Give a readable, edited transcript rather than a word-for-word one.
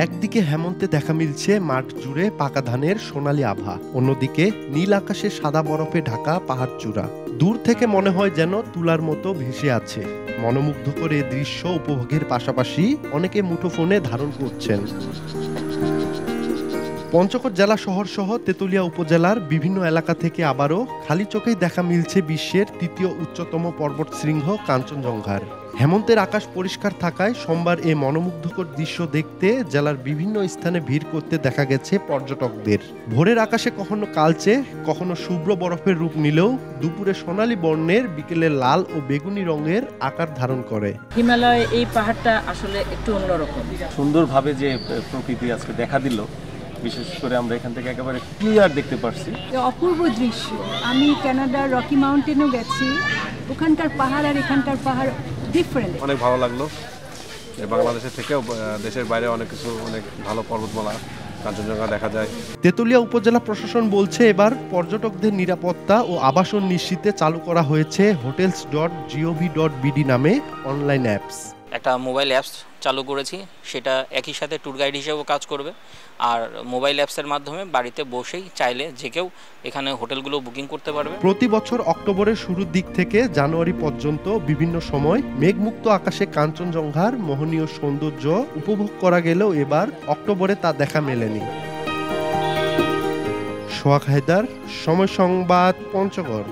একদিকে হেমন্তে দেখা মিলছে মাঠ জুড়ে পাকা ধানের সোনালী আভা, অন্যদিকে নীল আকাশে সাদা বরফে ঢাকা পাহাড় চূড়া। দূর থেকে মনে হয় যেন তুলার মতো ভেসে আছে। মনোমুগ্ধকর এ দৃশ্য উপভোগের পাশাপাশি অনেকে মুঠোফোনে ধারণ করছেন। পঞ্চগড় জেলা শহর সহ তেতুলিয়া উপজেলার বিভিন্ন এলাকা থেকে আবারও খালি চোখেই দেখা মিলছে বিশ্বের তৃতীয় উচ্চতম পর্বত শৃঙ্গ কাঞ্চনজঙ্ঘার। হেমন্তের আকাশ পরিষ্কার থাকায় সোমবার এ মনোমুগ্ধকর দৃশ্য দেখতে জেলার বিভিন্ন স্থানে ভিড় করতে দেখা গেছে পর্যটকদের। ভোরের আকাশে কখনো কালচে, কখনো শুভ্র বরফের রূপ নিলেও দুপুরে সোনালী বর্ণের, বিকেলে লাল ও বেগুনি রঙের আকার ধারণ করে। হিমালয় এই পাহাড়টা আসলে একটু অন্যরকম, সুন্দরভাবে যে প্রকৃতি আজকে দেখা দিল, বিশেষ করে আমরা এখান থেকে একেবারে ক্লিয়ার দেখতে পারছি। অপূর্ব দৃশ্য। আমি কানাডার রকি মাউন্টেনও গেছি, ওখানকার পাহাড় আর এখানকার পাহাড় ডিফারেন্ট। অনেক ভালো লাগলো। বাংলাদেশের থেকেও দেশের বাইরে অনেক ভালো পর্বতমালা কাঞ্চনজঙ্ঘা দেখা যায়। তেতুলিয়া উপজেলা প্রশাসন বলছে এবার পর্যটকদের নিরাপত্তা ও আবাসন নিশ্চিতে চালু করা হয়েছে hotels.gov.bd নামে অনলাইন অ্যাপস। একটা মোবাইল অ্যাপস চালু করেছি, সেটা একই সাথে ট্যুর গাইড হিসেবেও কাজ করবে। আর মোবাইল অ্যাপসের মাধ্যমে বাড়িতে বসেই চাইলে যে কেউ এখানে হোটেলগুলো বুকিং করতে পারবে। প্রতি বছর অক্টোবরের শুরুর দিক থেকে জানুয়ারি পর্যন্ত বিভিন্ন সময় মেঘমুক্ত আকাশে কাঞ্চনজঙ্ঘার মোহনীয় সৌন্দর্য উপভোগ করা গেলেও এবার অক্টোবরে তা দেখা মেলেনি। সোহাগ হায়দার, সময় সংবাদ, পঞ্চগড়।